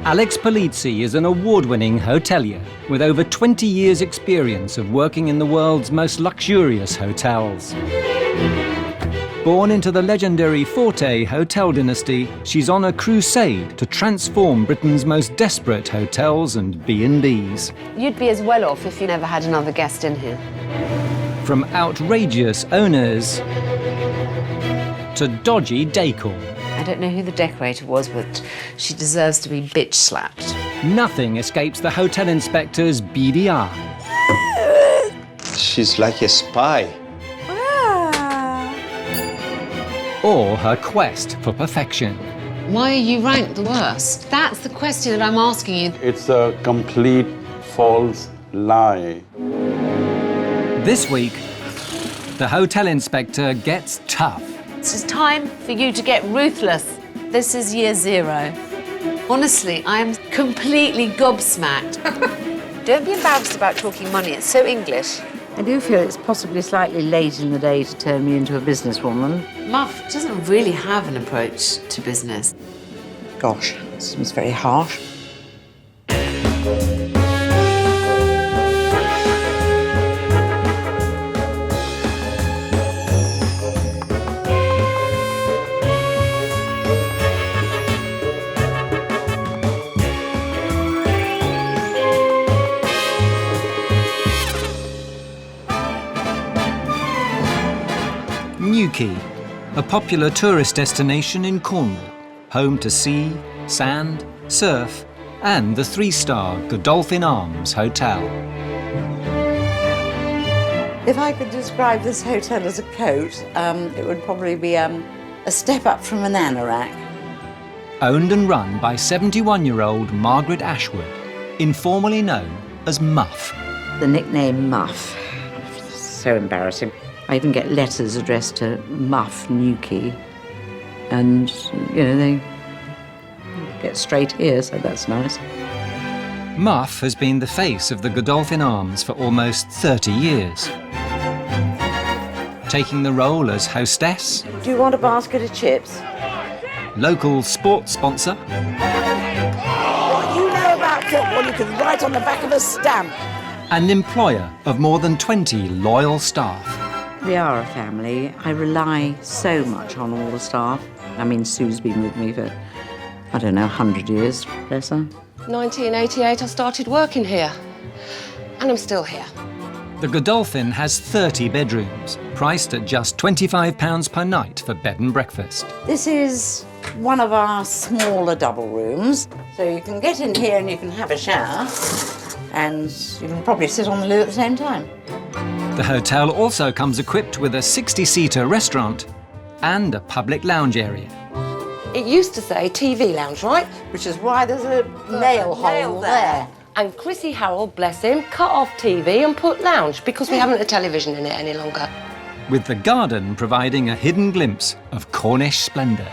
Alex Polizzi is an award-winning hotelier with over 20 years' experience of working in the world's most luxurious hotels. Born into the legendary Forte hotel dynasty, she's on a crusade to transform Britain's most desperate hotels and B&Bs. You'd be as well off if you never had another guest in here. From outrageous owners to dodgy decor. I don't know who the decorator was, but she deserves to be bitch slapped. Nothing escapes the hotel inspector's beady eye. She's like a spy. Or her quest for perfection. Why are you ranked the worst? That's the question that I'm asking you. It's a complete false lie. This week, the hotel inspector gets tough. It's time for you to get ruthless. This is year 0. Honestly, I am completely gobsmacked. Don't be embarrassed about talking money. It's so English. I do feel it's possibly slightly late in the day to turn me into a businesswoman. Muff doesn't really have an approach to business. Gosh, that seems very harsh. Newquay, a popular tourist destination in Cornwall, home to sea, sand, surf, and the 3-star Godolphin Arms Hotel. If I could describe this hotel as a coat, it would probably be a step up from an anorak. Owned and run by 71-year-old Margaret Ashwood, informally known as Muff. The nickname Muff. So embarrassing. I even get letters addressed to Muff Newquay, and, you know, they get straight here, so that's nice. Muff has been the face of the Godolphin Arms for almost 30 years. Taking the role as hostess, Do you want a basket of chips? local sports sponsor, What you know about football, you can write on the back of a stamp. and employer of more than 20 loyal staff. We are a family. I rely so much on all the staff. I mean, Sue's been with me for, I don't know, 100 years, bless her. 1988 I started working here, and I'm still here. The Godolphin has 30 bedrooms, priced at just £25 per night for bed and breakfast. This is one of our smaller double rooms. So you can get in here and you can have a shower, and you can probably sit on the loo at the same time. The hotel also comes equipped with a 60-seater restaurant and a public lounge area. It used to say TV lounge, right? Which is why there's a nail hole there. And Chrissy Harrell, bless him, cut off TV and put lounge because we haven't a television in it any longer. With the garden providing a hidden glimpse of Cornish splendour.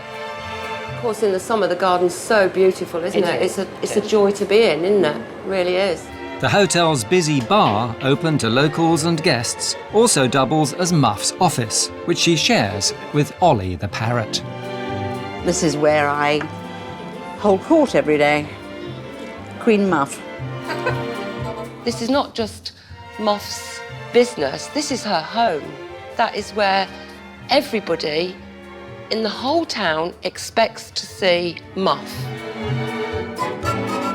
Of course, in the summer, the garden's so beautiful, isn't it? It's a joy to be in, isn't it? It really is. The hotel's busy bar, open to locals and guests, also doubles as Muff's office, which she shares with Ollie the parrot. This is where I hold court every day. Queen Muff. This is not just Muff's business, this is her home. That is where everybody in the whole town expects to see Muff.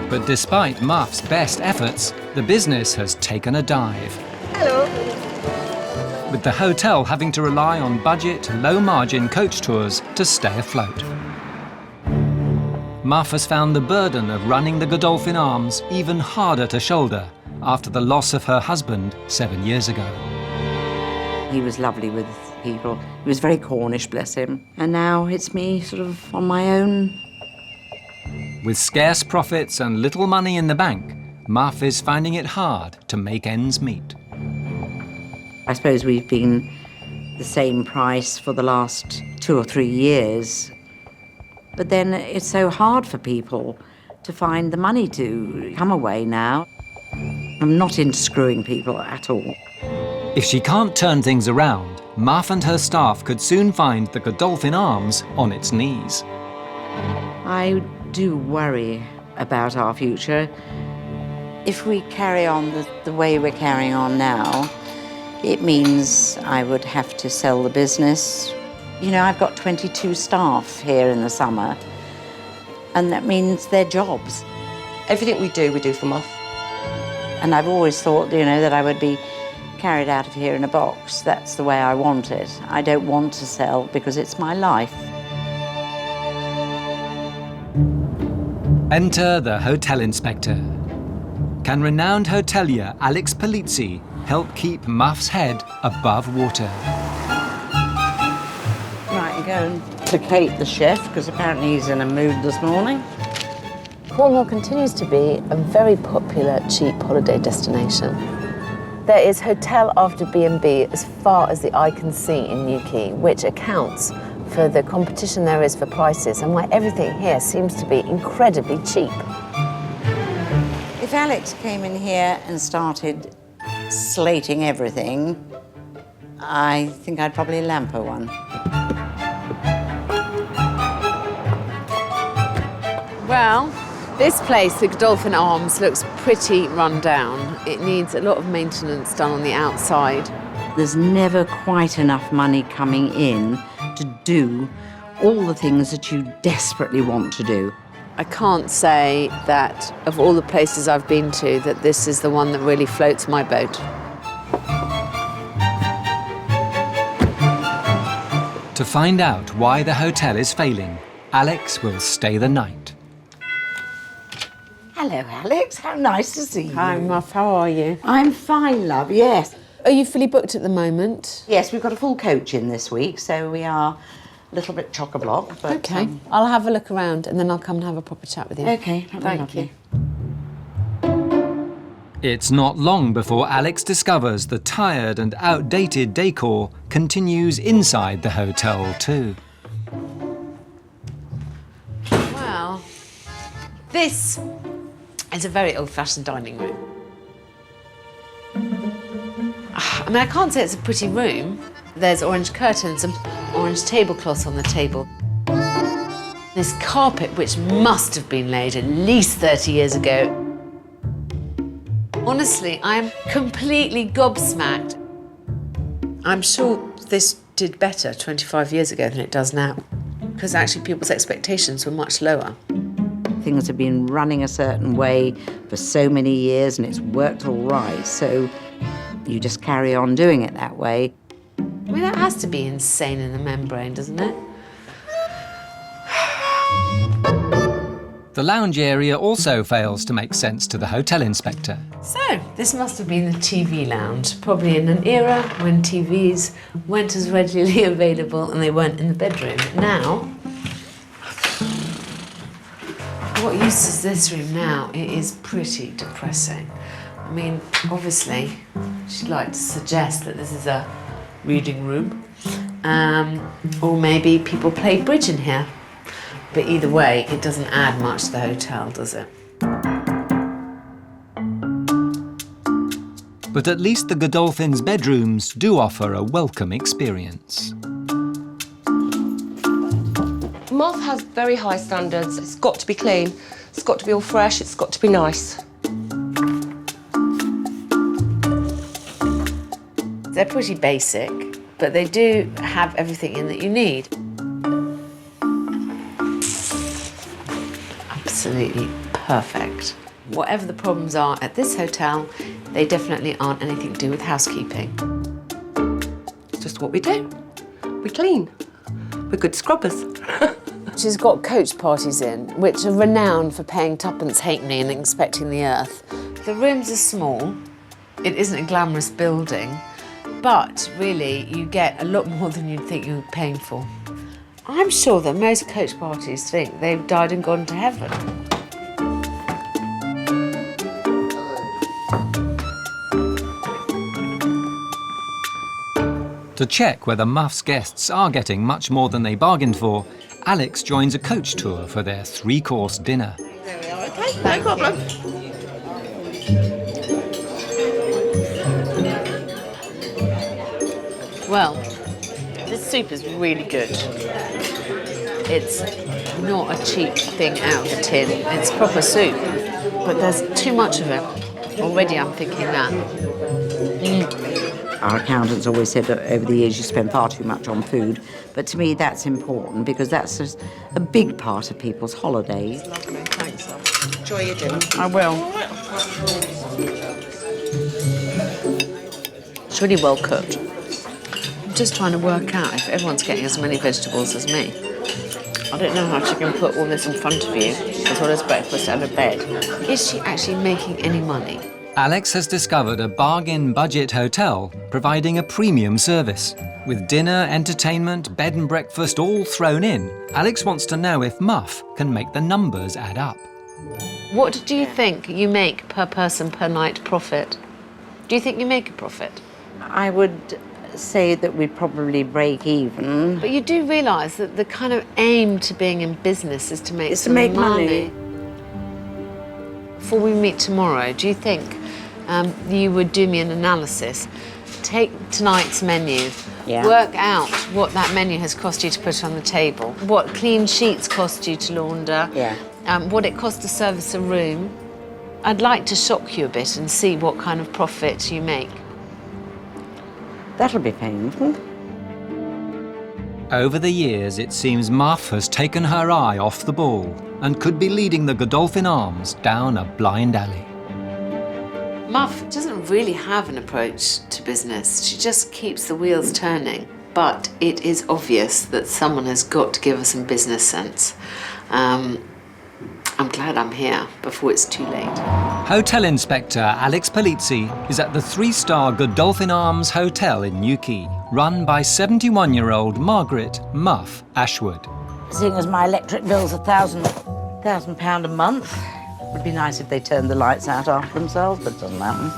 But despite Muff's best efforts, the business has taken a dive. Hello. With the hotel having to rely on budget, low-margin coach tours to stay afloat. Muff has found the burden of running the Godolphin Arms even harder to shoulder after the loss of her husband 7 years ago. He was lovely with people. He was very Cornish, bless him. And now it's me sort of on my own. With scarce profits and little money in the bank, Muff is finding it hard to make ends meet. I suppose we've been the same price for the last 2 or 3 years. But then it's so hard for people to find the money to come away now. I'm not into screwing people at all. If she can't turn things around, Muff and her staff could soon find the Godolphin Arms on its knees. I do worry about our future. If we carry on the way we're carrying on now, it means I would have to sell the business. You know, I've got 22 staff here in the summer, and that means their jobs. Everything we do for Moth. And I've always thought, you know, that I would be carried out of here in a box. That's the way I want it. I don't want to sell because it's my life. Enter the hotel inspector. Can renowned hotelier Alex Polizzi help keep Muff's head above water? Right, go and placate the chef, because apparently he's in a mood this morning. Cornwall continues to be a very popular, cheap holiday destination. There is hotel after B&B as far as the eye can see in Newquay, which accounts for the competition there is for prices and why everything here seems to be incredibly cheap. If Alex came in here and started slating everything, I think I'd probably lamp her one. Well, this place, the Godolphin Arms, looks pretty run down. It needs a lot of maintenance done on the outside. There's never quite enough money coming in to do all the things that you desperately want to do. I can't say that of all the places I've been to that this is the one that really floats my boat. To find out why the hotel is failing, Alex will stay the night. Hello, Alex. How nice to see you. Hi, Muff, how are you? I'm fine, love, yes. Are you fully booked at the moment? Yes, we've got a full coach in this week, so we are a little bit chock-a-block. But, OK, I'll have a look around and then I'll come and have a proper chat with you. OK, Thank you. It's not long before Alex discovers the tired and outdated decor continues inside the hotel too. Well, this is a very old-fashioned dining room. I mean, I can't say it's a pretty room. There's orange curtains and orange tablecloths on the table. This carpet, which must have been laid at least 30 years ago. Honestly, I'm completely gobsmacked. I'm sure this did better 25 years ago than it does now, because actually people's expectations were much lower. Things have been running a certain way for so many years and it's worked all right, so you just carry on doing it that way. I mean, that has to be insane in the membrane, doesn't it? The lounge area also fails to make sense to the hotel inspector. So, this must have been the TV lounge, probably in an era when TVs weren't as readily available and they weren't in the bedroom. Now, what use is this room now? It is pretty depressing. I mean, obviously, she'd like to suggest that this is a reading room, or maybe people play bridge in here. But either way, it doesn't add much to the hotel, does it? But at least the Godolphin's bedrooms do offer a welcome experience. Moth has very high standards. It's got to be clean. It's got to be all fresh. It's got to be nice. They're pretty basic, but they do have everything in that you need. Absolutely perfect. Whatever the problems are at this hotel, they definitely aren't anything to do with housekeeping. It's just what we do. We clean. We're good scrubbers. She's got coach parties in, which are renowned for paying tuppence halfpenny and expecting the earth. The rooms are small. It isn't a glamorous building, but really you get a lot more than you'd think you were paying for. I'm sure that most coach parties think they've died and gone to heaven. To check whether Muff's guests are getting much more than they bargained for, Alex joins a coach tour for their three-course dinner. There we are, OK, no problem. Well, this soup is really good. It's not a cheap thing out of a tin. It's proper soup, but there's too much of it. Already I'm thinking that. Our accountants always said that over the years you spend far too much on food, but to me that's important because that's just a big part of people's holidays. Lovely, thanks. Enjoy your dinner. I will. It's really well cooked. I'm just trying to work out if everyone's getting as many vegetables as me. I don't know how she can put all this in front of you, as well as breakfast and a bed. Is she actually making any money? Alex has discovered a bargain budget hotel providing a premium service. With dinner, entertainment, bed and breakfast all thrown in, Alex wants to know if Muff can make the numbers add up. What do you think you make per person per night profit? Do you think you make a profit? I would say that we'd probably break even. But you do realise that the kind of aim to being in business is to make It's to some make money. Before we meet tomorrow, do you think you would do me an analysis? Take tonight's menu, Yeah. work out what that menu has cost you to put on the table, what clean sheets cost you to launder, Yeah. what it cost to service a room. I'd like to shock you a bit and see what kind of profit you make. That'll be painful. Over the years, it seems Muff has taken her eye off the ball and could be leading the Godolphin Arms down a blind alley. Muff doesn't really have an approach to business. She just keeps the wheels turning. But it is obvious that someone has got to give her some business sense. I'm glad I'm here before it's too late. Hotel Inspector Alex Polizzi is at the 3-star Godolphin Arms Hotel in Newquay, run by 71-year-old Margaret "Muff" Ashwood. Seeing as my electric bill's £1,000 a month, it would be nice if they turned the lights out after themselves, but it doesn't happen.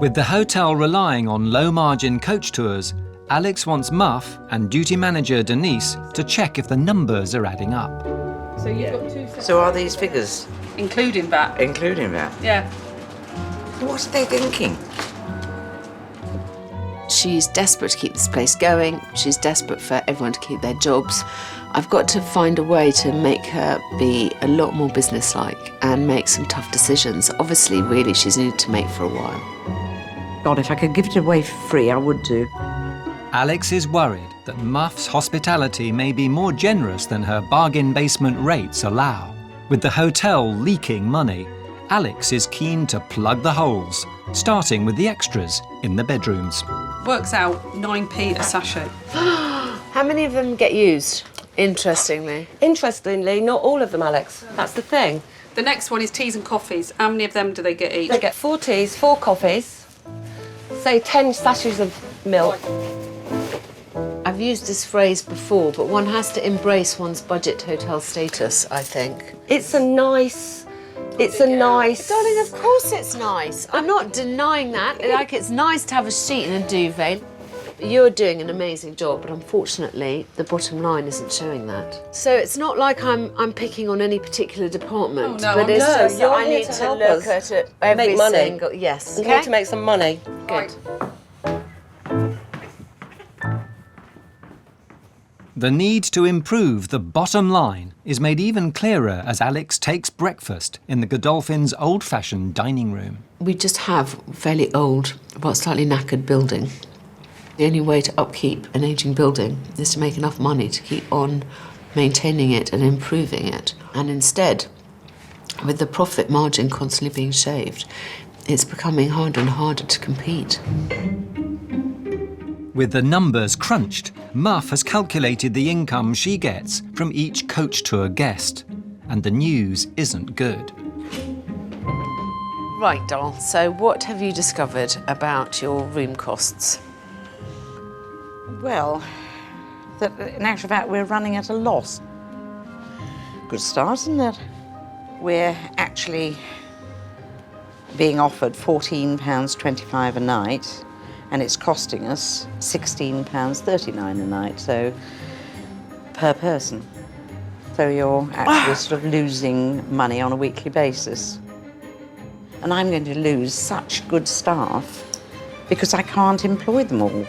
With the hotel relying on low-margin coach tours, Alex wants Muff and duty manager Denise to check if the numbers are adding up. So you've got 2 sets. So are these figures? Including that. Including that. Yeah. What are they thinking? She's desperate to keep this place going. She's desperate for everyone to keep their jobs. I've got to find a way to make her be a lot more businesslike and make some tough decisions. Obviously, really, she's needed to make for a while. God, if I could give it away for free, I would do. Alex is worried that Muff's hospitality may be more generous than her bargain basement rates allow. With the hotel leaking money, Alex is keen to plug the holes, starting with the extras in the bedrooms. Works out 9p a sachet. How many of them get used, interestingly? Interestingly, not all of them, Alex. That's the thing. The next one is teas and coffees. How many of them do they get each? They get 4 teas, 4 coffees, say 10 sachets of milk. I've used this phrase before, but one has to embrace one's budget hotel status, I think. It's a nice... Darling, of course it's nice. I'm not denying that. Like, it's nice to have a sheet and a duvet. You're doing an amazing job, but unfortunately, the bottom line isn't showing that. So it's not like I'm picking on any particular department, Oh, no, but it's no, just that you're I here need to to help look us at it every make money. single... Yes, You okay? need to make some money. Good. The need to improve the bottom line is made even clearer as Alex takes breakfast in the Godolphin's old-fashioned dining room. We just have a fairly old, well, slightly knackered building. The only way to upkeep an ageing building is to make enough money to keep on maintaining it and improving it. And instead, with the profit margin constantly being shaved, it's becoming harder and harder to compete. With the numbers crunched, Muff has calculated the income she gets from each coach tour guest. And the news isn't good. Right, doll, so what have you discovered about your room costs? Well, that in actual fact, we're running at a loss. Good start, isn't it? We're actually being offered £14.25 a night, and it's costing us £16.39 a night, so per person. So you're actually sort of losing money on a weekly basis. And I'm going to lose such good staff because I can't employ them all.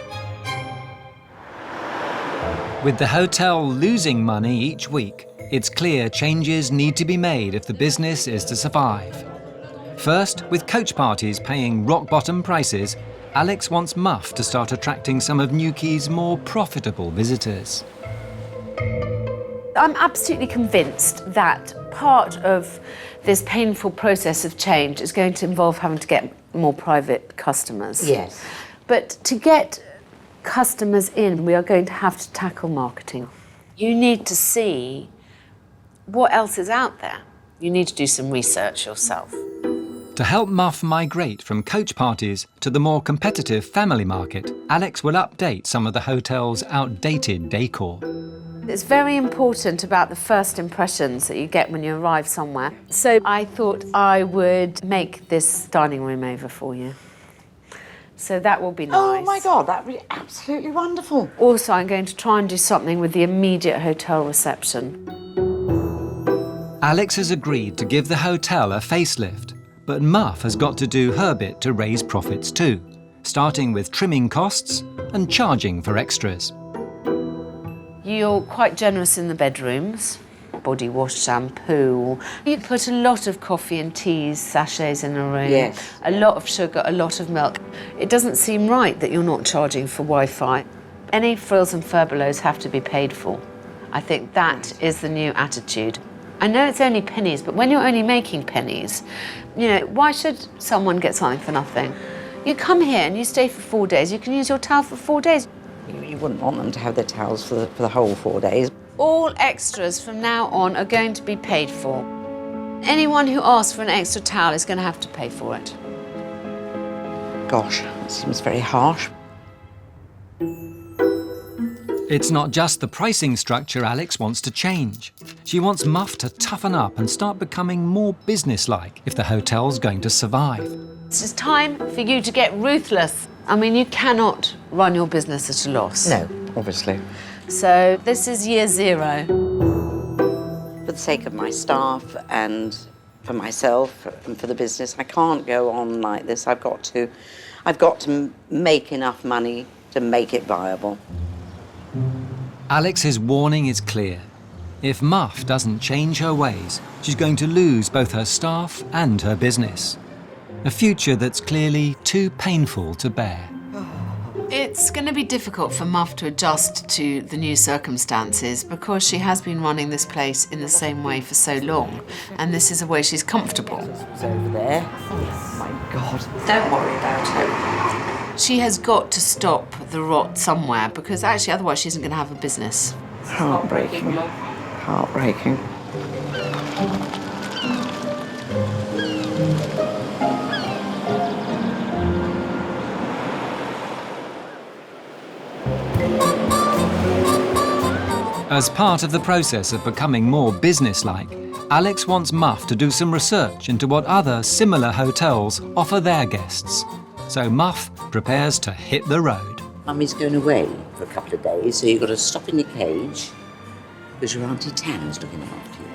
With the hotel losing money each week, it's clear changes need to be made if the business is to survive. First, with coach parties paying rock-bottom prices, Alex wants Muff to start attracting some of Newquay's more profitable visitors. I'm absolutely convinced that part of this painful process of change is going to involve having to get more private customers. Yes. But to get customers in, we are going to have to tackle marketing. You need to see what else is out there. You need to do some research yourself. To help Muff migrate from coach parties to the more competitive family market, Alex will update some of the hotel's outdated decor. It's very important about the first impressions that you get when you arrive somewhere. So I thought I would make this dining room over for you. So that will be nice. Oh my God, that would be absolutely wonderful. Also, I'm going to try and do something with the immediate hotel reception. Alex has agreed to give the hotel a facelift, but Muff has got to do her bit to raise profits too, starting with trimming costs and charging for extras. You're quite generous in the bedrooms. Body wash, shampoo. You put a lot of coffee and teas, sachets in a room. Yes. A lot of sugar, a lot of milk. It doesn't seem right that you're not charging for Wi-Fi. Any frills and furbelows have to be paid for. I think that is the new attitude. I know it's only pennies, but when you're only making pennies, you know, why should someone get something for nothing? You come here and you stay for 4 days, you can use your towel for 4 days. You wouldn't want them to have their towels for the whole 4 days. All extras from now on are going to be paid for. Anyone who asks for an extra towel is going to have to pay for it. Gosh, that seems very harsh. It's not just the pricing structure Alex wants to change. She wants Muff to toughen up and start becoming more businesslike if the hotel's going to survive. It's just time for you to get ruthless. I mean, you cannot run your business at a loss. No, obviously. So this is year zero. For the sake of my staff and for myself and for the business, I can't go on like this. I've got to make enough money to make it viable. Alex's warning is clear. If Muff doesn't change her ways, she's going to lose both her staff and her business. A future that's clearly too painful to bear. It's going to be difficult for Muff to adjust to the new circumstances because she has been running this place in the same way for so long, and this is a way she's comfortable. It's over there. Oh my God. Don't worry about it. She has got to stop the rot somewhere because actually otherwise she isn't going to have a business. Heartbreaking. Heartbreaking. As part of the process of becoming more businesslike, Alex wants Muff to do some research into what other similar hotels offer their guests. So Muff prepares to hit the road. Mummy's going away for a couple of days, so you've got to stop in your cage because your Auntie Tam's looking after you.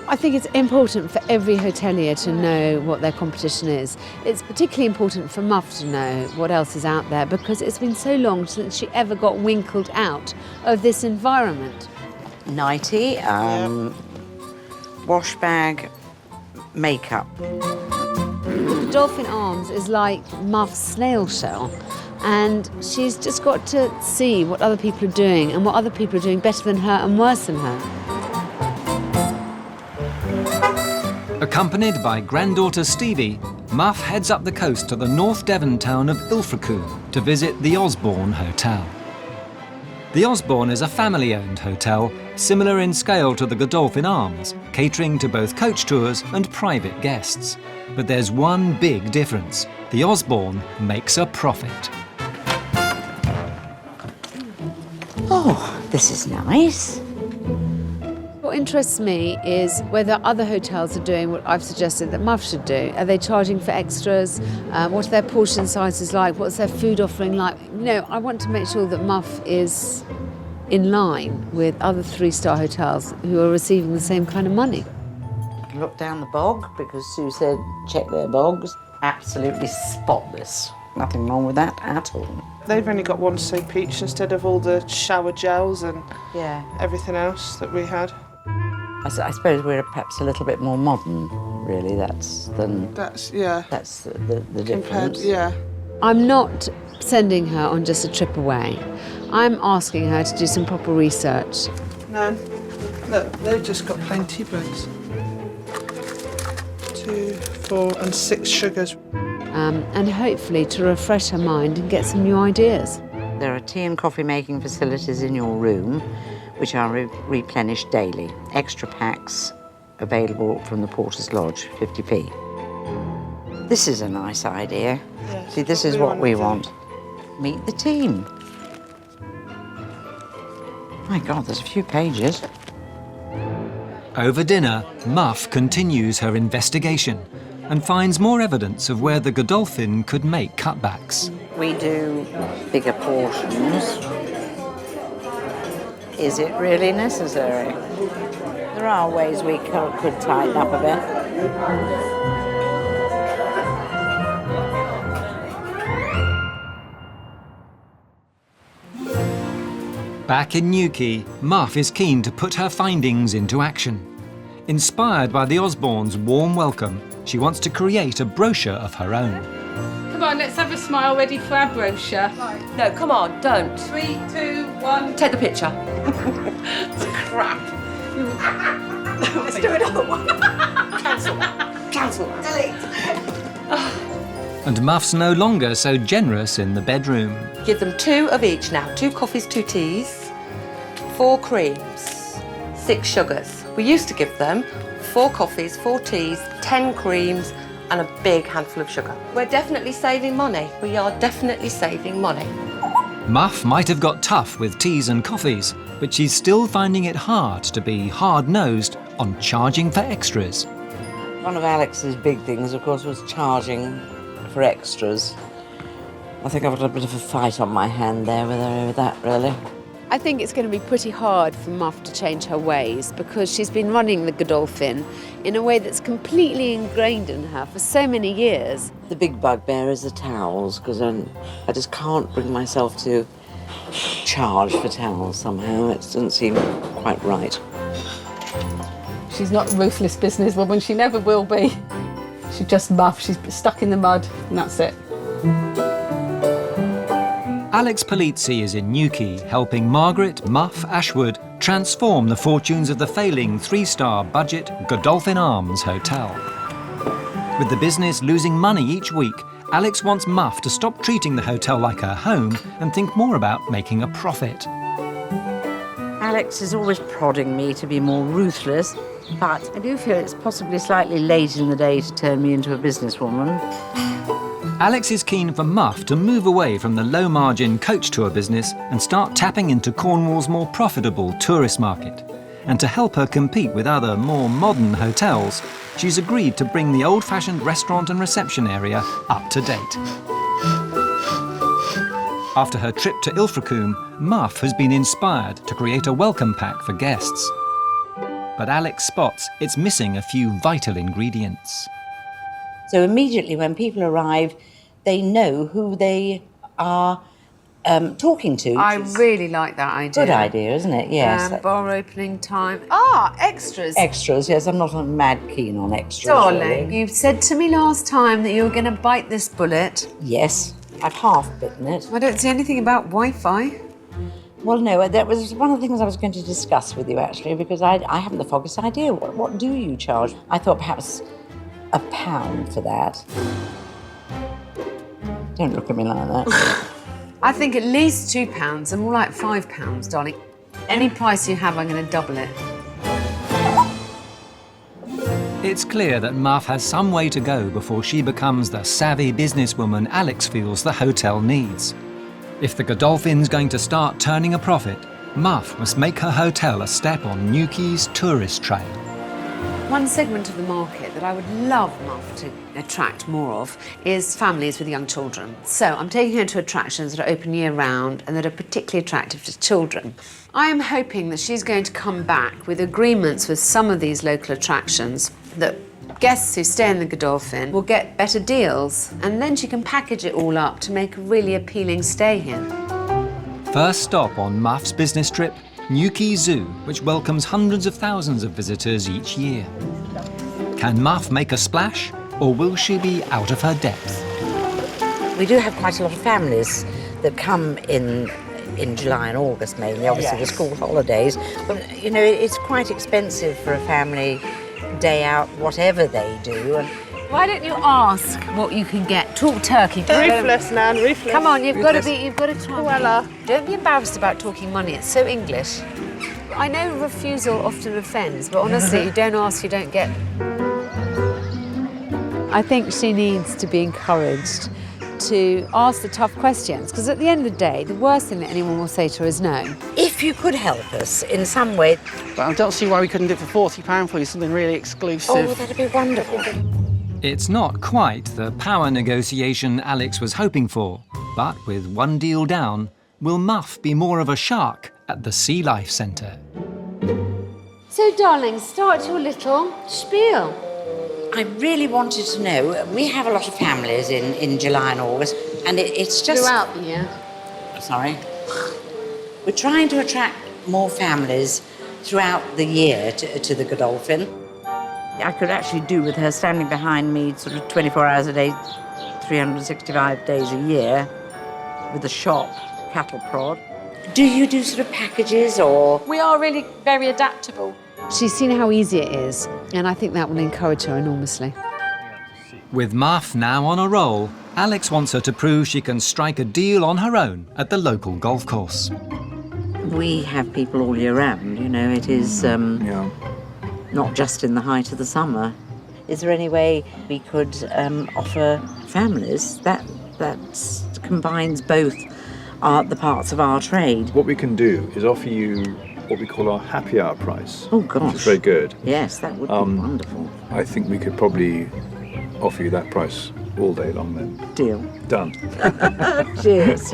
I think it's important for every hotelier to know what their competition is. It's particularly important for Muff to know what else is out there because it's been so long since she ever got winkled out of this environment. Nightie, wash bag, makeup. Godolphin Arms is like Muff's snail shell, and she's just got to see what other people are doing and what other people are doing better than her and worse than her. Accompanied by granddaughter Stevie, Muff heads up the coast to the North Devon town of Ilfracombe to visit the Osborne Hotel. The Osborne is a family-owned hotel, similar in scale to the Godolphin Arms, catering to both coach tours and private guests. But there's one big difference. The Osborne makes a profit. Oh, this is nice. What interests me is whether other hotels are doing what I've suggested that Muff should do. Are they charging for extras? What are their portion sizes like? What's their food offering like? You know, I want to make sure that Muff is in line with other three-star hotels who are receiving the same kind of money. Look down the bog because Sue said check their bogs. Absolutely spotless. Nothing wrong with that at all. They've only got one soap each instead of all the shower gels and Yeah. everything else that we had. I suppose we're perhaps a little bit more modern, really. That's the difference. Yeah. I'm not sending her on just a trip away. I'm asking her to do some proper research. No, look, they've just got plain tea bags. 2, 4 and 6 sugars. And hopefully to refresh her mind and get some new ideas. There are tea and coffee making facilities in your room, which are replenished daily. Extra packs available from the Porter's Lodge, 50p. This is a nice idea. Yes, See, this is what we want. Meet the team. My God, there's a few pages. Over dinner, Muff continues her investigation and finds more evidence of where the Godolphin could make cutbacks. We do bigger portions. Is it really necessary? There are ways we could tighten up a bit. Back in Newquay, Muff is keen to put her findings into action. Inspired by the Osbornes' warm welcome, she wants to create a brochure of her own. Come on, let's have a smile ready for our brochure. No, come on, don't. 3, 2, 1. Take the picture. It's crap. Let's do it all. Cancel. Delete. And Muff's no longer so generous in the bedroom. Give them 2 of each now. 2 coffees, 2 teas, 4 creams, 6 sugars. We used to give them 4 coffees, 4 teas, 10 creams, and a big handful of sugar. We're definitely saving money. We are definitely saving money. Muff might have got tough with teas and coffees, but she's still finding it hard to be hard-nosed on charging for extras. One of Alex's big things, of course, was charging for extras. I think I've got a bit of a fight on my hand there with her over that, really. I think it's going to be pretty hard for Muff to change her ways because she's been running the Godolphin in a way that's completely ingrained in her for so many years. The big bugbear is the towels, because I just can't bring myself to charge for towels somehow. It doesn't seem quite right. She's not a ruthless businesswoman. She never will be. She's just Muff. She's stuck in the mud, and that's it. Alex Polizzi is in Newquay, helping Margaret Ashwood transform the fortunes of the failing 3-star budget Godolphin Arms Hotel. With the business losing money each week, Alex wants Muff to stop treating the hotel like her home and think more about making a profit. Alex is always prodding me to be more ruthless, but I do feel it's possibly slightly late in the day to turn me into a businesswoman. Alex is keen for Muff to move away from the low-margin coach tour business and start tapping into Cornwall's more profitable tourist market. And to help her compete with other, more modern hotels, she's agreed to bring the old-fashioned restaurant and reception area up to date. After her trip to Ilfracombe, Muff has been inspired to create a welcome pack for guests. But Alex spots it's missing a few vital ingredients. So immediately when people arrive, they know who they are talking to. I really like that idea. Good idea, isn't it? Yes. Bar opening time. Extras. Extras, yes. I'm not mad keen on extras. Darling, really. you said to me last time that you were going to bite this bullet. Yes, I've half bitten it. I don't see anything about Wi-Fi. Well, no, that was one of the things I was going to discuss with you, actually, because I haven't the foggiest idea. What do you charge? I thought perhaps £1 for that. Don't look at me like that. I think at least £2 and more like £5, darling. Any price you have, I'm going to double it. It's clear that Muff has some way to go before she becomes the savvy businesswoman Alex feels the hotel needs. If the Godolphin's going to start turning a profit, Muff must make her hotel a step on Newquay's tourist trail. One segment of the market that I would love Muff to attract more of is families with young children. So I'm taking her to attractions that are open year-round and that are particularly attractive to children. I am hoping that she's going to come back with agreements with some of these local attractions that Guests who stay in the Godolphin will get better deals, and then she can package it all up to make a really appealing stay here. First stop on Muff's business trip, Newquay Zoo, which welcomes hundreds of thousands of visitors each year. Can Muff make a splash, or will she be out of her depth? We do have quite a lot of families that come in July and August mainly, obviously the school holidays. But, you know, it's quite expensive for a family day out, whatever they do. And Why don't you ask what you can get? Talk turkey. Ruthless, Nan, ruthless. Come on, you've got to try. Cruella. Don't be embarrassed about talking money. It's so English. I know refusal often offends, but honestly, you don't ask, you don't get. I think she needs to be encouraged to ask the tough questions, because at the end of the day, the worst thing that anyone will say to her is no. if you could help us in some way... But I don't see why we couldn't do it for £40 for you, something really exclusive. Oh, that'd be wonderful. It's not quite the power negotiation Alex was hoping for, but with one deal down, will Muff be more of a shark at the Sea Life Centre? So, darling, start your little spiel. I really wanted to know, we have a lot of families in July and August, and it's just... Throughout the year. Sorry. We're trying to attract more families throughout the year to the Godolphin. I could actually do with her standing behind me sort of 24 hours a day, 365 days a year, with a shop, cattle prod. Do you do sort of packages or...? We are really very adaptable. She's seen how easy it is, and I think that will encourage her enormously. With Muff now on a roll, Alex wants her to prove she can strike a deal on her own at the local golf course. We have people all year round, you know, it is not just in the height of the summer. Is there any way we could offer families that combines both the parts of our trade? What we can do is offer you what we call our happy hour price. Oh, gosh. Which is very good. Yes, that would be wonderful. I think we could probably offer you that price all day long then. Deal. Done. Cheers.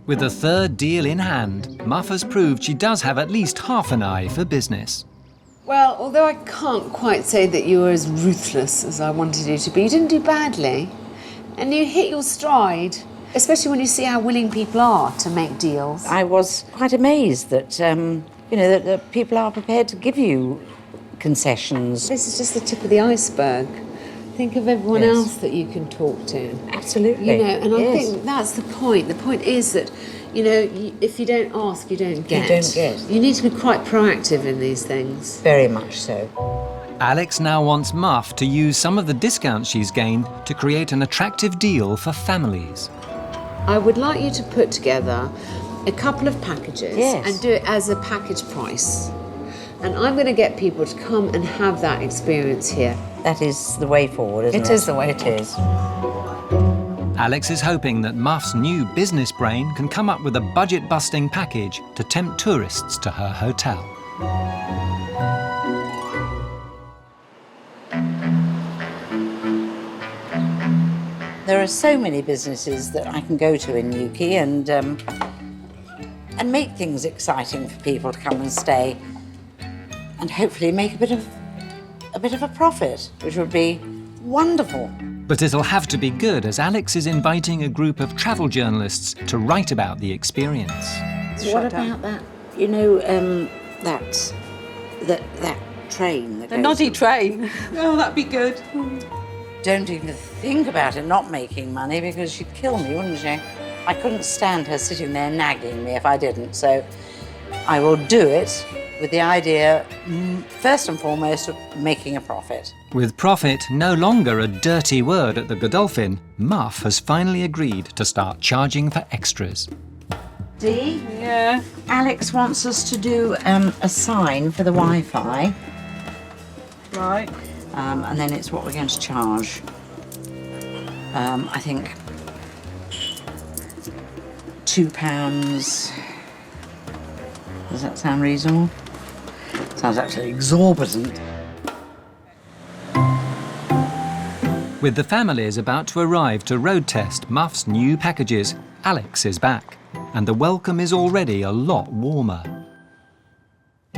With a third deal in hand, Muff has proved she does have at least half an eye for business. Well, although I can't quite say that you were as ruthless as I wanted you to be, you didn't do badly. And you hit your stride, especially when you see how willing people are to make deals. I was quite amazed that, you know, that people are prepared to give you concessions. This is just the tip of the iceberg. Think of everyone else that you can talk to. Absolutely. You know, and I think that's the point. The point is that, you know, if you don't ask, you don't get. You don't get. You need to be quite proactive in these things. Very much so. Alex now wants Muff to use some of the discounts she's gained to create an attractive deal for families. I would like you to put together a couple of packages and do it as a package price. And I'm going to get people to come and have that experience here. That is the way forward, isn't it? It is the way it is. Alex is hoping that Muff's new business brain can come up with a budget-busting package to tempt tourists to her hotel. There are so many businesses that I can go to in Newquay and make things exciting for people to come and stay, and hopefully make a bit of a profit, which would be wonderful. But it'll have to be good, as Alex is inviting a group of travel journalists to write about the experience. What about that? You know, that train that The goes... noddy train. Oh, that'd be good. Don't even think about it not making money, because she'd kill me, wouldn't she? I couldn't stand her sitting there nagging me if I didn't, so I will do it with the idea, first and foremost, of making a profit. With profit no longer a dirty word at the Godolphin, Muff has finally agreed to start charging for extras. Dee? Yeah. Alex wants us to do a sign for the Wi-Fi. Right. And then it's what we're going to charge. I think £2. Does that sound reasonable? Sounds actually exorbitant. With the families about to arrive to road test Muff's new packages, Alex is back, and the welcome is already a lot warmer.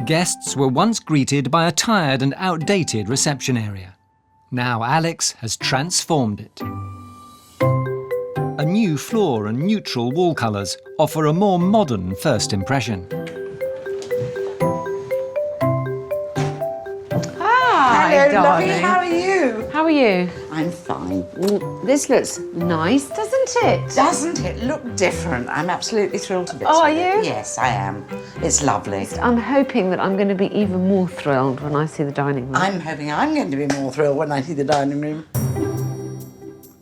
Guests were once greeted by a tired and outdated reception area. Now Alex has transformed it. A new floor and neutral wall colours offer a more modern first impression. Hi, darling. How are you? How are you? I'm fine. This looks nice, doesn't it? Doesn't it look different? I'm absolutely thrilled to bits Are with it. you? Yes, I am. It's lovely. I'm hoping that I'm going to be even more thrilled when I see the dining room. I'm hoping I'm going to be more thrilled when I see the dining room.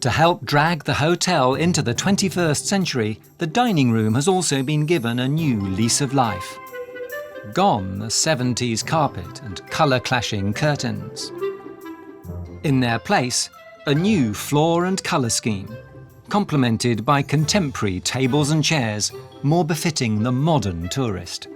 To help drag the hotel into the 21st century, the dining room has also been given a new lease of life. Gone the 70s carpet and colour-clashing curtains. In their place, a new floor and colour scheme, complemented by contemporary tables and chairs, more befitting the modern tourist.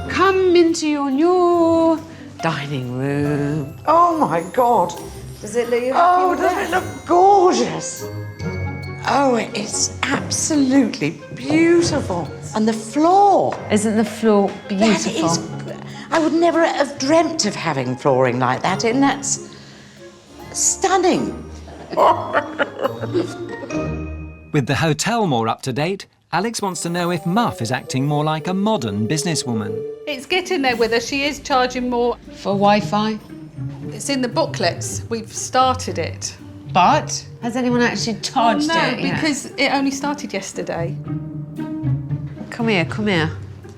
Come into your new dining room. Oh my God. Does it look Oh, does it look gorgeous? Oh, it's absolutely beautiful. And the floor. Isn't the floor beautiful? That is... I would never have dreamt of having flooring like that in. That's stunning. With the hotel more up to date, Alex wants to know if Muff is acting more like a modern businesswoman. It's getting there with her. She is charging more. For Wi-Fi? It's in the booklets. We've started it. But has anyone actually charged no, it yet? because it only started yesterday. Come here, come here.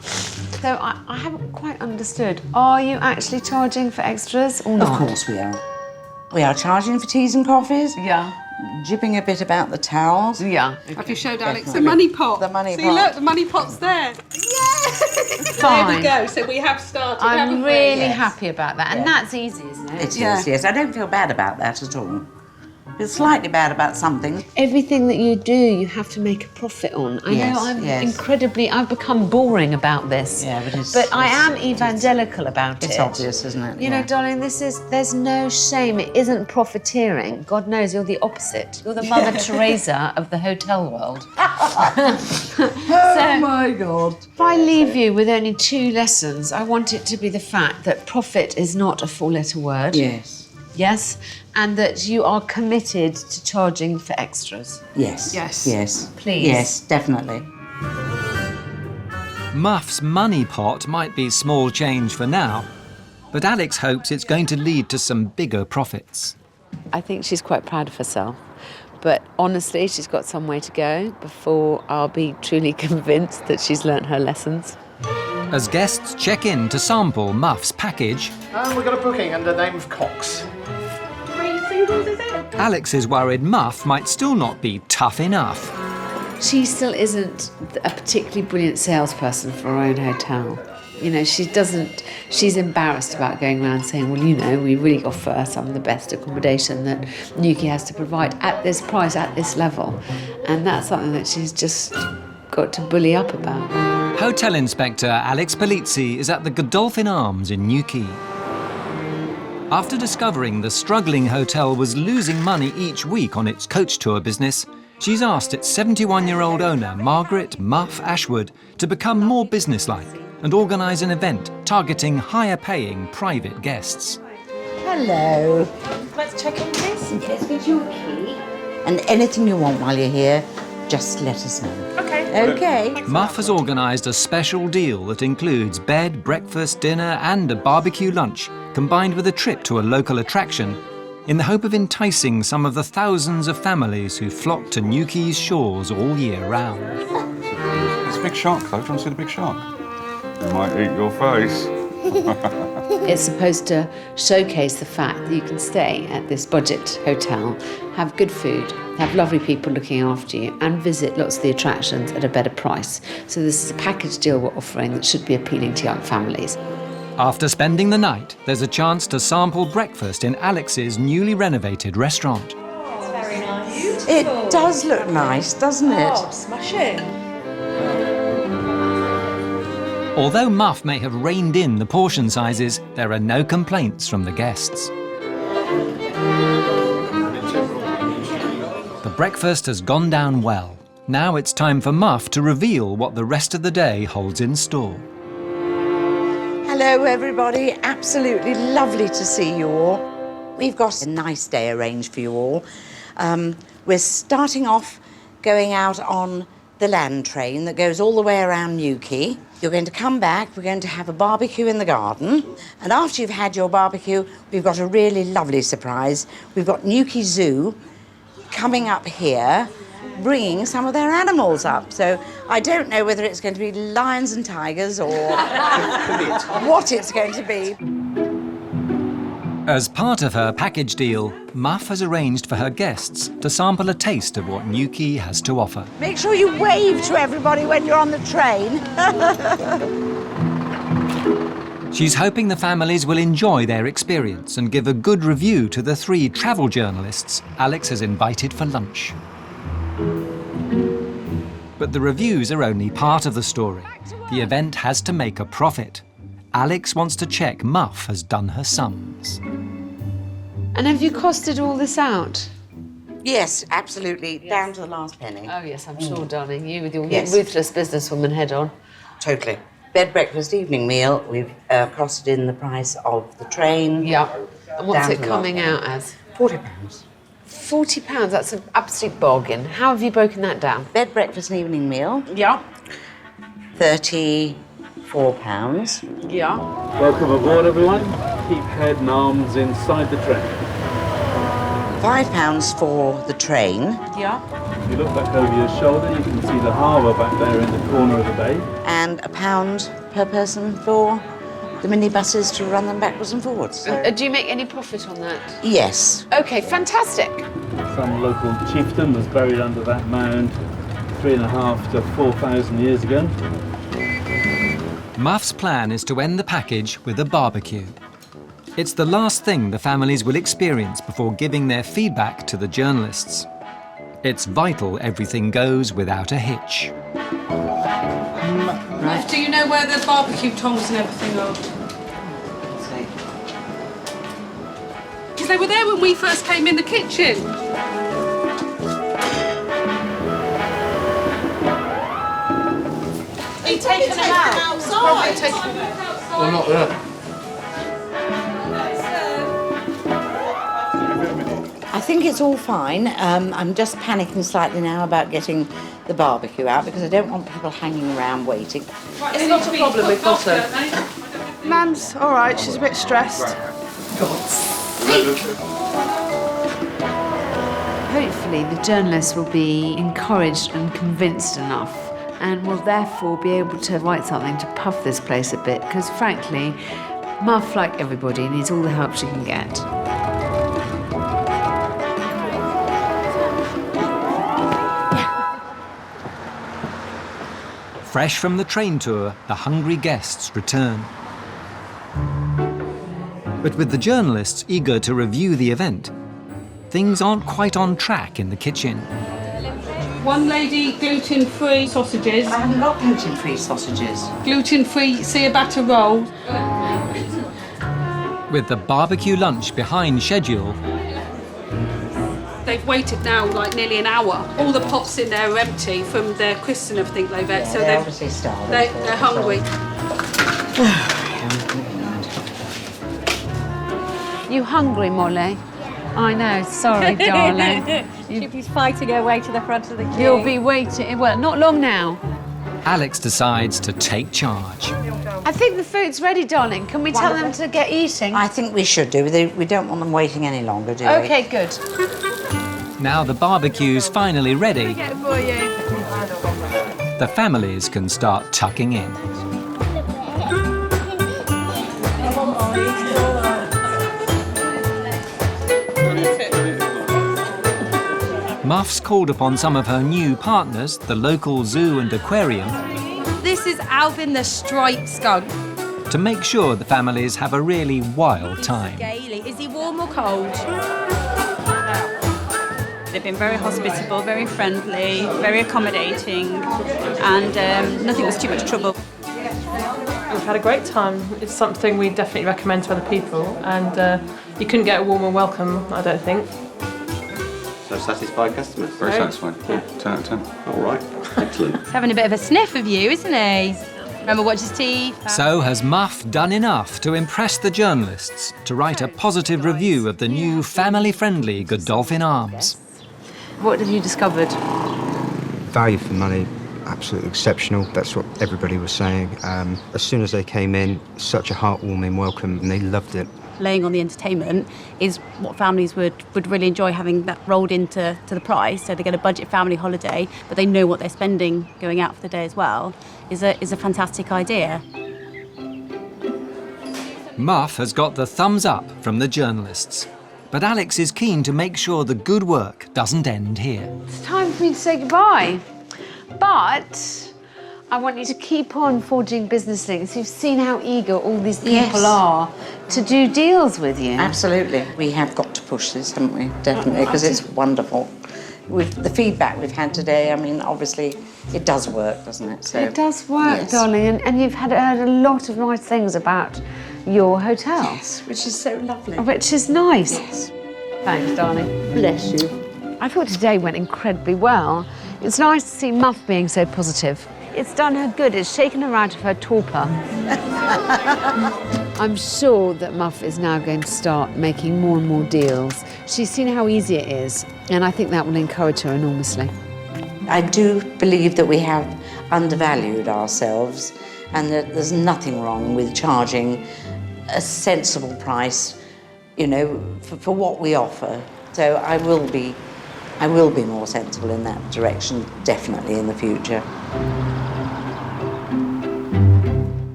So I haven't quite understood. Are you actually charging for extras or not? Of course we are. We are charging for teas and coffees. Yeah. Jibbing a bit about the towels. Yeah. Have you showed Alex the money pot? The money See, pot. look, the money pot's there. Fine. There we go. So we have started, I'm haven't we? really Yes. happy about that. And that's easy, isn't it? It is, Yeah. yes. I don't feel bad about that at all. I feel slightly bad about something. Everything that you do, you have to make a profit on. I Yes, know I'm yes. I've become boring about this. Yeah, but it's... But I am it's- evangelical about it. It's obvious, isn't it? You know, darling, there's no shame. It isn't profiteering. God knows you're the opposite. You're the Mother Teresa of the hotel world. Oh my God. If I leave you with only 2 lessons, I want it to be the fact that profit is not a 4-letter word. Yes. Yes, and that you are committed to charging for extras. Yes. Yes. Yes. Please. Yes, definitely. Muff's money pot might be small change for now, but Alex hopes it's going to lead to some bigger profits. I think she's quite proud of herself. But honestly, she's got some way to go before I'll be truly convinced that she's learnt her lessons. As guests check in to sample Muff's package, And we've got a booking under the name of Cox. 3 singles, is it? Alex is worried Muff might still not be tough enough. She still isn't a particularly brilliant salesperson for her own hotel. You know, she's embarrassed about going around saying, well, you know, we really offer some of the best accommodation that Newquay has to provide at this price, at this level. And that's something that she's just got to bully up about. Hotel Inspector Alex Polizzi is at the Godolphin Arms in Newquay. After discovering the struggling hotel was losing money each week on its coach tour business, she's asked its 71-year-old owner, Margaret Ashwood, to become more businesslike and organise an event targeting higher-paying private guests. Hello. Let's check in this. Yes, get your key. And anything you want while you're here, just let us know. Okay. Okay. Muff has organised a special deal that includes bed, breakfast, dinner and a barbecue lunch, combined with a trip to a local attraction, in the hope of enticing some of the thousands of families who flock to Newquay's shores all year round. It's a big shark, though. Do you want to see the big shark? It might eat your face. It's supposed to showcase the fact that you can stay at this budget hotel, have good food, have lovely people looking after you, and visit lots of the attractions at a better price. So this is a package deal we're offering that should be appealing to young families. After spending the night, there's a chance to sample breakfast in Alex's newly renovated restaurant. It does look nice, doesn't it? Oh, smashing. Although Muff may have reined in the portion sizes, there are no complaints from the guests. The breakfast has gone down well. Now it's time for Muff to reveal what the rest of the day holds in store. Hello, everybody. Absolutely lovely to see you all. We've got a nice day arranged for you all. We're starting off going out on the land train that goes all the way around Newquay. You're going to come back, we're going to have a barbecue in the garden, and after you've had your barbecue, we've got a really lovely surprise. We've got Newquay Zoo coming up here, bringing some of their animals up. So I don't know whether it's going to be lions and tigers or what it's going to be. As part of her package deal, Muff has arranged for her guests to sample a taste of what Newquay has to offer. Make sure you wave to everybody when you're on the train. She's hoping the families will enjoy their experience and give a good review to the 3 travel journalists Alex has invited for lunch. But the reviews are only part of the story. The event has to make a profit. Alex wants to check Muff has done her sums. And have you costed all this out? Yes, absolutely, down to the last penny. Oh, yes, I'm sure, darling. You with your Yes. ruthless businesswoman head on. Totally. Bed, breakfast, evening meal, we've costed in the price of the train. Yeah. And what's Down it to the coming last out as? £40. £40, that's an absolute bargain. How have you broken that down? Bed, breakfast and evening meal, Yeah. £34. Yeah. Welcome aboard, everyone. Keep head and arms inside the train. £5 for the train. Yeah. If you look back over your shoulder, you can see the harbour back there in the corner of the bay. And £1 per person for the minibuses to run them backwards and forwards. Do you make any profit on that? Yes. OK, fantastic. Some local chieftain was buried under that mound 3,500 to 4,000 years ago. Muff's plan is to end the package with a barbecue. It's the last thing the families will experience before giving their feedback to the journalists. It's vital everything goes without a hitch. Right. Do you know where the barbecue tongs and everything are? Because they were there when we first came in the kitchen. Are you taking them outside? Well, not there. I think it's all fine. I'm just panicking slightly now about getting the barbecue out because I don't want people hanging around waiting. It's not a problem, we've got her. Nan's all right, she's a bit stressed. Hopefully the journalists will be encouraged and convinced enough and will therefore be able to write something to puff this place a bit because frankly, Muff, like everybody, needs all the help she can get. Fresh from the train tour, the hungry guests return. But with the journalists eager to review the event, things aren't quite on track in the kitchen. One lady, gluten-free sausages. I haven't got gluten-free sausages. Gluten-free ciabatta roll. With the barbecue lunch behind schedule, They've waited now like nearly an hour. All the pots in there are empty from their crisps and everything they've had, so they're obviously starving. they're hungry. You hungry, Molly? I know, sorry, darling. She'll be fighting her way to the front of the queue. You'll be waiting, well, not long now. Alex decides to take charge. I think the food's ready, darling. Can we tell them to get eating? I think we should do. We don't want them waiting any longer, do we? OK, good. Now the barbecue's finally ready, Get it for you. the families can start tucking in. Muff's called upon some of her new partners, the local zoo and aquarium, This is Alvin the striped skunk. to make sure the families have a really wild time. Gaily. Is he warm or cold? They've been very hospitable, very friendly, very accommodating, and nothing was too much trouble. We've had a great time. It's something we definitely recommend to other people, and you couldn't get a warmer welcome, I don't think. So satisfied customers? Very satisfied. Yeah. 10 out of 10. All right, excellent. He's having a bit of a sniff of you, isn't he? Remember, watch his tea. So has Muff done enough to impress the journalists to write a positive review of the new family-friendly Godolphin Arms? What have you discovered? Value for money, absolutely exceptional. That's what everybody was saying. As soon as they came in, such a heartwarming welcome, and they loved it. Laying on the entertainment is what families would really enjoy, having that rolled into the price. So they get a budget family holiday, but they know what they're spending going out for the day as well. Is a fantastic idea. Muff has got the thumbs up from the journalists. But Alex is keen to make sure the good work doesn't end here. It's time for me to say goodbye. But I want you to keep on forging business links. You've seen how eager all these people are to do deals with you. Absolutely. We have got to push this, haven't we? Definitely, because it's wonderful. With the feedback we've had today, I mean, obviously, it does work, doesn't it? So, it does work, darling, and you've heard a lot of nice things about your hotel. Yes, which is so lovely. Which is nice. Yes. Thanks, darling. Bless you. I thought today went incredibly well. It's nice to see Muff being so positive. It's done her good. It's shaken her out of her torpor. I'm sure that Muff is now going to start making more and more deals. She's seen how easy it is, and I think that will encourage her enormously. I do believe that we have undervalued ourselves, and that there's nothing wrong with charging a sensible price, you know, for what we offer. So I will be more sensible in that direction, definitely in the future.